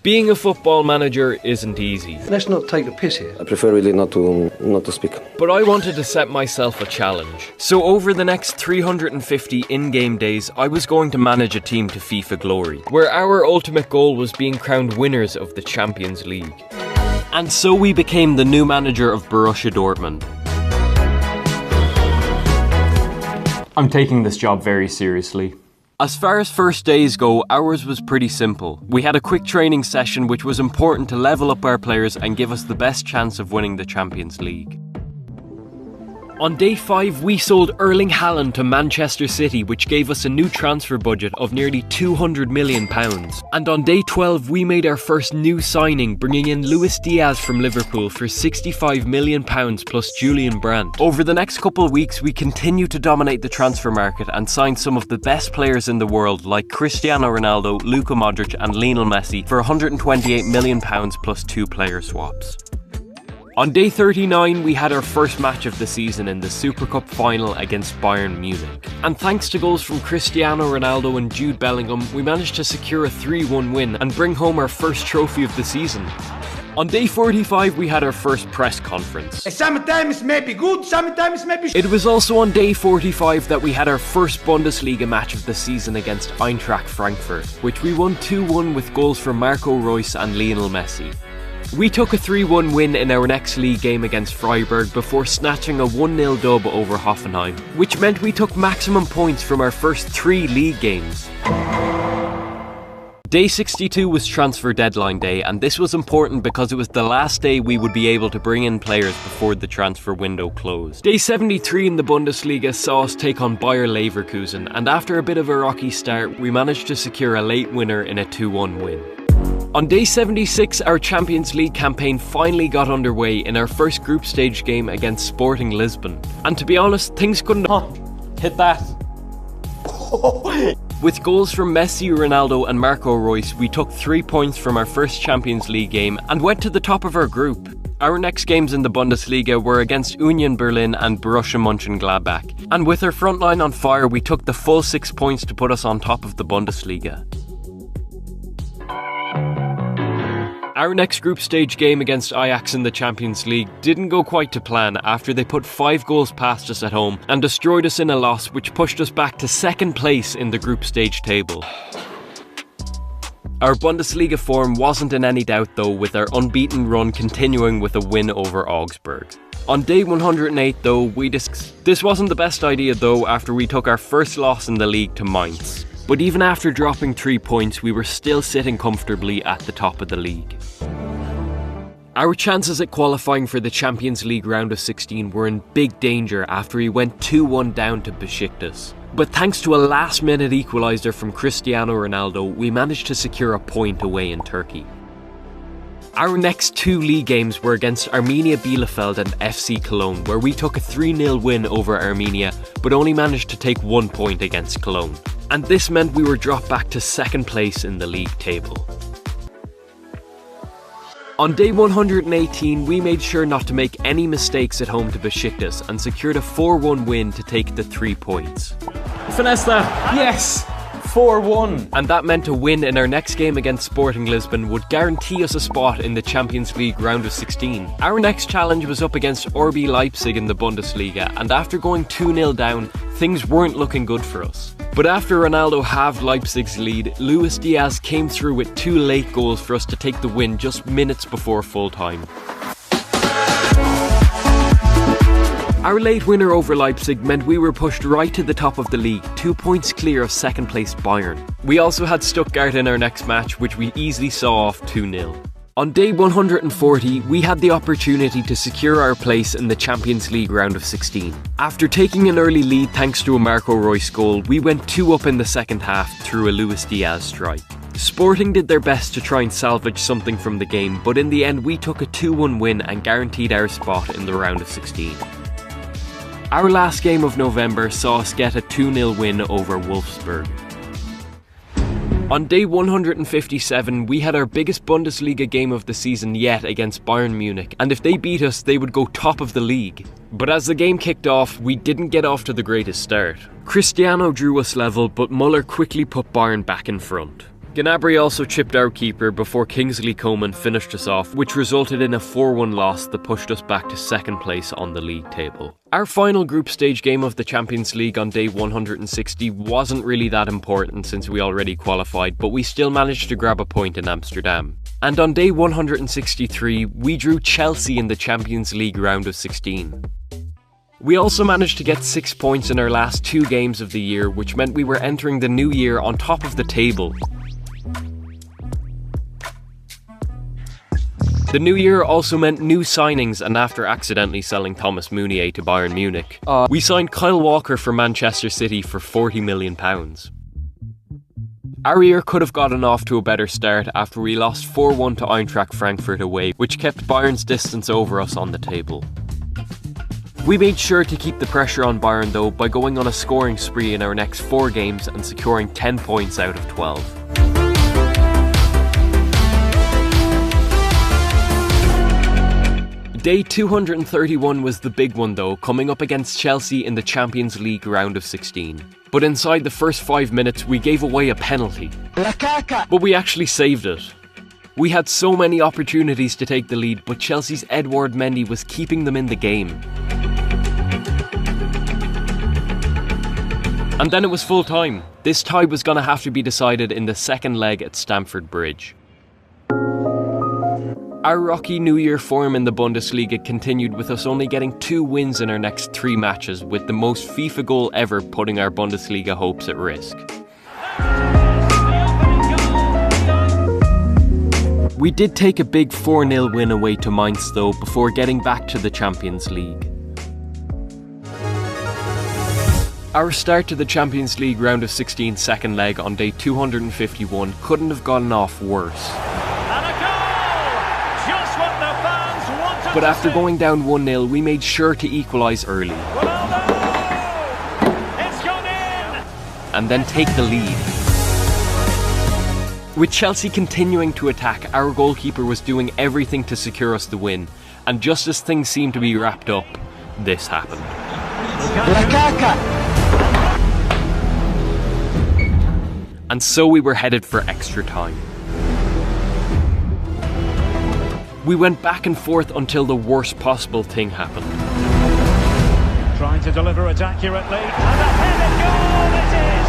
Being a football manager isn't easy. Let's not take the piss here. I prefer really not to speak. But I wanted to set myself a challenge. So over the next 350 in-game days, I was going to manage a team to FIFA glory, where our ultimate goal was being crowned winners of the Champions League. And so we became the new manager of Borussia Dortmund. I'm taking this job very seriously. As far as first days go, ours was pretty simple. We had a quick training session which was important to level up our players and give us the best chance of winning the Champions League. On day 5, we sold Erling Haaland to Manchester City, which gave us a new transfer budget of nearly £200 million. And on day 12, we made our first new signing, bringing in Luis Diaz from Liverpool for £65 million plus Julian Brandt. Over the next couple of weeks, we continued to dominate the transfer market and signed some of the best players in the world, like Cristiano Ronaldo, Luka Modric and Lionel Messi for £128 million plus 2 player swaps. On day 39, we had our first match of the season in the Super Cup final against Bayern Munich. And thanks to goals from Cristiano Ronaldo and Jude Bellingham, we managed to secure a 3-1 win and bring home our first trophy of the season. On day 45, we had our first press conference. Sometimes may be good, sometimes may be... It was also on day 45 that we had our first Bundesliga match of the season against Eintracht Frankfurt, which we won 2-1 with goals from Marco Reus and Lionel Messi. We took a 3-1 win in our next league game against Freiburg before snatching a 1-0 dub over Hoffenheim, which meant we took maximum points from our first 3 league games. Day 62 was transfer deadline day, and this was important because it was the last day we would be able to bring in players before the transfer window closed. Day 73 in the Bundesliga saw us take on Bayer Leverkusen, and after a bit of a rocky start, we managed to secure a late winner in a 2-1 win. On day 76, our Champions League campaign finally got underway in our first group stage game against Sporting Lisbon. And to be honest, things couldn't hit that. With goals from Messi, Ronaldo and Marco Reus, we took 3 points from our first Champions League game and went to the top of our group. Our next games in the Bundesliga were against Union Berlin and Borussia Mönchengladbach. And with our front line on fire, we took the full 6 points to put us on top of the Bundesliga. Our next group stage game against Ajax in the Champions League didn't go quite to plan after they put 5 goals past us at home and destroyed us in a loss, which pushed us back to second place in the group stage table. Our Bundesliga form wasn't in any doubt though, with our unbeaten run continuing with a win over Augsburg. On day 108 though, this wasn't the best idea though after we took our first loss in the league to Mainz. But even after dropping 3 points, we were still sitting comfortably at the top of the league. Our chances at qualifying for the Champions League round of 16 were in big danger after we went 2-1 down to Besiktas. But thanks to a last-minute equaliser from Cristiano Ronaldo, we managed to secure a point away in Turkey. Our next 2 league games were against Arminia Bielefeld and FC Cologne, where we took a 3-0 win over Arminia, but only managed to take 1 point against Cologne. And this meant we were dropped back to second place in the league table. On day 118, we made sure not to make any mistakes at home to Besiktas and secured a 4-1 win to take the 3 points. Finesse that! Yes! 4-1! And that meant a win in our next game against Sporting Lisbon would guarantee us a spot in the Champions League round of 16. Our next challenge was up against RB Leipzig in the Bundesliga, and after going 2-0 down, things weren't looking good for us. But after Ronaldo halved Leipzig's lead, Luis Diaz came through with 2 late goals for us to take the win just minutes before full time. Our late winner over Leipzig meant we were pushed right to the top of the league, 2 points clear of second place Bayern. We also had Stuttgart in our next match, which we easily saw off 2-0. On day 140, we had the opportunity to secure our place in the Champions League round of 16. After taking an early lead thanks to a Marco Reus goal, we went 2 up in the second half through a Luis Diaz strike. Sporting did their best to try and salvage something from the game, but in the end we took a 2-1 win and guaranteed our spot in the round of 16. Our last game of November saw us get a 2-0 win over Wolfsburg. On day 157, we had our biggest Bundesliga game of the season yet against Bayern Munich, and if they beat us, they would go top of the league. But as the game kicked off, we didn't get off to the greatest start. Cristiano drew us level, but Muller quickly put Bayern back in front. Gnabry also chipped our keeper before Kingsley Coman finished us off, which resulted in a 4-1 loss that pushed us back to second place on the league table. Our final group stage game of the Champions League on day 160 wasn't really that important since we already qualified, but we still managed to grab a point in Amsterdam. And on day 163, we drew Chelsea in the Champions League round of 16. We also managed to get 6 points in our last 2 games of the year, which meant we were entering the new year on top of the table. The new year also meant new signings, and after accidentally selling Thomas Meunier to Bayern Munich, we signed Kyle Walker for Manchester City for £40 million. Our year could have gotten off to a better start after we lost 4-1 to Eintracht Frankfurt away, which kept Bayern's distance over us on the table. We made sure to keep the pressure on Bayern though by going on a scoring spree in our next 4 games and securing 10 points out of 12. Day 231 was the big one though, coming up against Chelsea in the Champions League round of 16. But inside the first 5 minutes we gave away a penalty. But we actually saved it. We had so many opportunities to take the lead, but Chelsea's Edouard Mendy was keeping them in the game. And then it was full time. This tie was going to have to be decided in the second leg at Stamford Bridge. Our rocky New Year form in the Bundesliga continued with us only getting 2 wins in our next 3 matches, with the most FIFA goal ever putting our Bundesliga hopes at risk. We did take a big 4-0 win away to Mainz though, before getting back to the Champions League. Our start to the Champions League round of 16 second leg on day 251 couldn't have gotten off worse. But after going down 1-0, we made sure to equalise early. And then take the lead. With Chelsea continuing to attack, our goalkeeper was doing everything to secure us the win. And just as things seemed to be wrapped up, this happened. And so we were headed for extra time. We went back and forth until the worst possible thing happened. Trying to deliver it accurately, and a headed goal it is!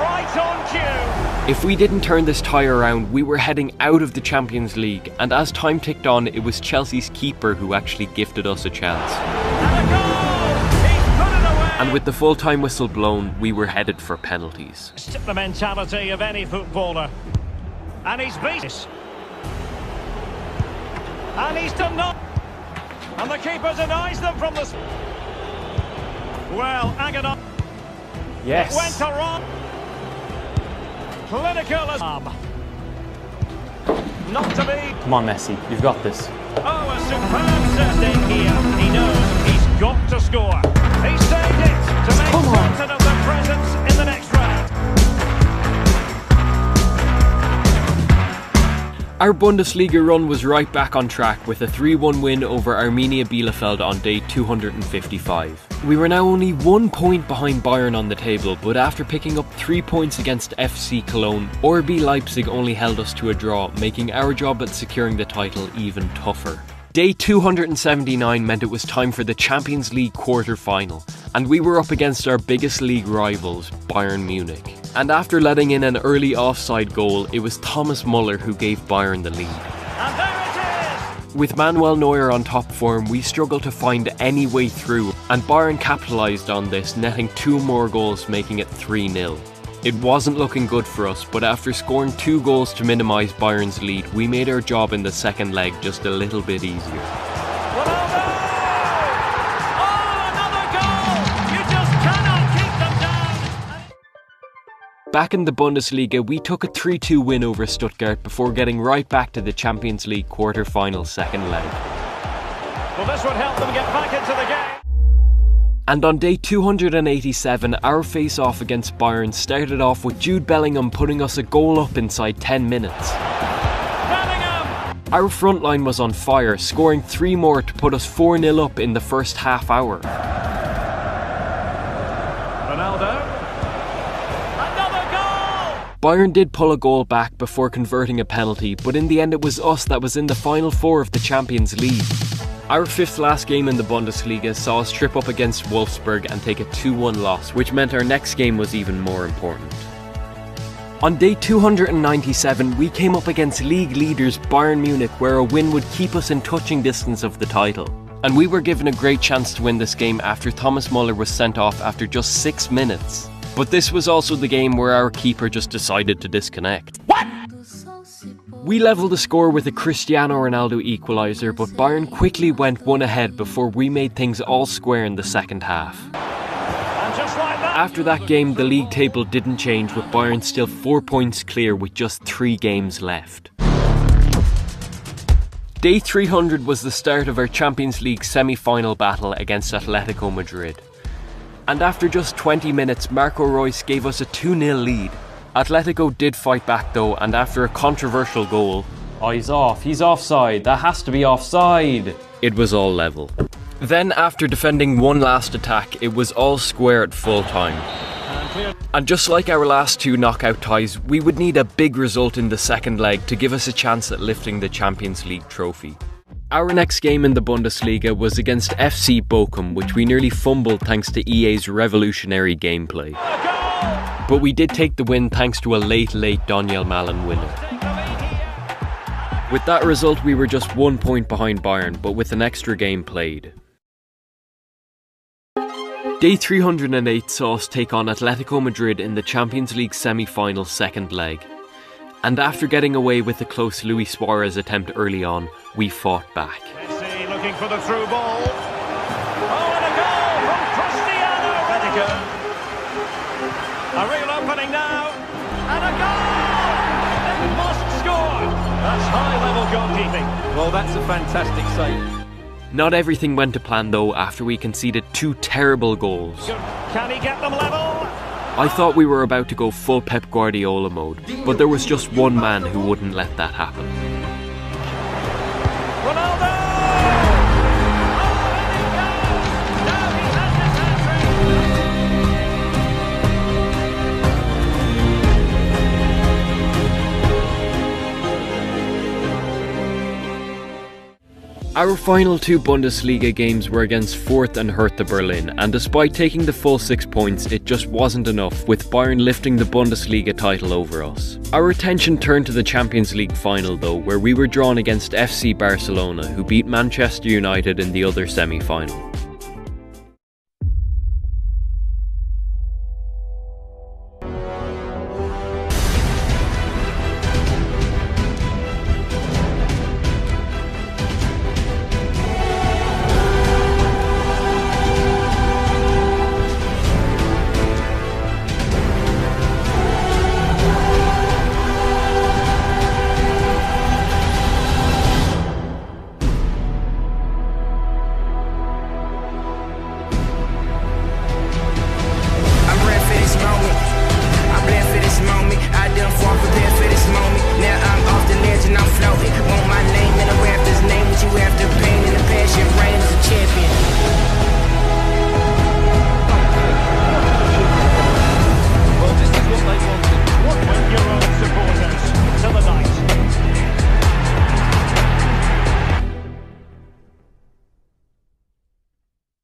Right on cue! If we didn't turn this tie around, we were heading out of the Champions League, and as time ticked on, it was Chelsea's keeper who actually gifted us a chance. And a goal! He's put it away! And with the full-time whistle blown, we were headed for penalties. The mentality of any footballer. And he's beaten. And he's done not. And the keeper denies them from the... Well, Agadon. Yes. It went to wrong. Clinical as... Not to be. Come on, Messi, you've got this. Oh, a superb setting here. He knows he's got to score. He saved it to make certain of the presence in the next round. Our Bundesliga run was right back on track with a 3-1 win over Arminia Bielefeld on day 255. We were now only 1 point behind Bayern on the table, but after picking up 3 points against FC Cologne, RB Leipzig only held us to a draw, making our job at securing the title even tougher. Day 279 meant it was time for the Champions League quarter-final, and we were up against our biggest league rivals, Bayern Munich. And after letting in an early offside goal, it was Thomas Müller who gave Bayern the lead. And there it is! With Manuel Neuer on top form, we struggled to find any way through, and Bayern capitalised on this, netting 2 more goals, making it 3-0. It wasn't looking good for us, but after scoring 2 goals to minimise Bayern's lead, we made our job in the second leg just a little bit easier. Ronaldo! Oh, another goal! You just cannot keep them down! Back in the Bundesliga, we took a 3-2 win over Stuttgart before getting right back to the Champions League quarter-final second leg. Well, this would help them get back into the game. And on day 287, our face-off against Bayern started off with Jude Bellingham putting us a goal up inside 10 minutes. Bellingham! Our front line was on fire, scoring 3 more to put us 4-0 up in the first half hour. Ronaldo. Another goal! Bayern did pull a goal back before converting a penalty, but in the end it was us that was in the final four of the Champions League. Our fifth last game in the Bundesliga saw us trip up against Wolfsburg and take a 2-1 loss, which meant our next game was even more important. On day 297, we came up against league leaders Bayern Munich, where a win would keep us in touching distance of the title. And we were given a great chance to win this game after Thomas Muller was sent off after just 6 minutes. But this was also the game where our keeper just decided to disconnect. What? We levelled the score with a Cristiano Ronaldo equaliser, but Bayern quickly went one ahead before we made things all square in the second half. After that game, the league table didn't change, with Bayern still 4 points clear with just 3 games left. Day 300 was the start of our Champions League semi-final battle against Atletico Madrid. And after just 20 minutes, Marco Reus gave us a 2-0 lead. Atletico did fight back though, and after a controversial goal... Oh, he's off. He's offside. That has to be offside. It was all level. Then, after defending one last attack, it was all square at full time. And just like our last 2 knockout ties, we would need a big result in the second leg to give us a chance at lifting the Champions League trophy. Our next game in the Bundesliga was against FC Bochum, which we nearly fumbled thanks to EA's revolutionary gameplay. But we did take the win thanks to a late Daniel Malin winner. With that result, we were just 1 point behind Bayern, but with an extra game played. Day 308 saw us take on Atletico Madrid in the Champions League semi-final second leg. And after getting away with a close Luis Suarez attempt early on, we fought back. Messi looking for the through ball. Oh, and a goal from Cristiano Ronaldo. A real opening now, and a goal! They must score. That's high-level goalkeeping. Well, that's a fantastic save. Not everything went to plan though after we conceded 2 terrible goals. Can he get them level? I thought we were about to go full Pep Guardiola mode, but there was just one man who wouldn't let that happen. Ronaldo! Our final 2 Bundesliga games were against 4th and Hertha Berlin, and despite taking the full 6 points, it just wasn't enough, with Bayern lifting the Bundesliga title over us. Our attention turned to the Champions League final though, where we were drawn against FC Barcelona, who beat Manchester United in the other semi-final.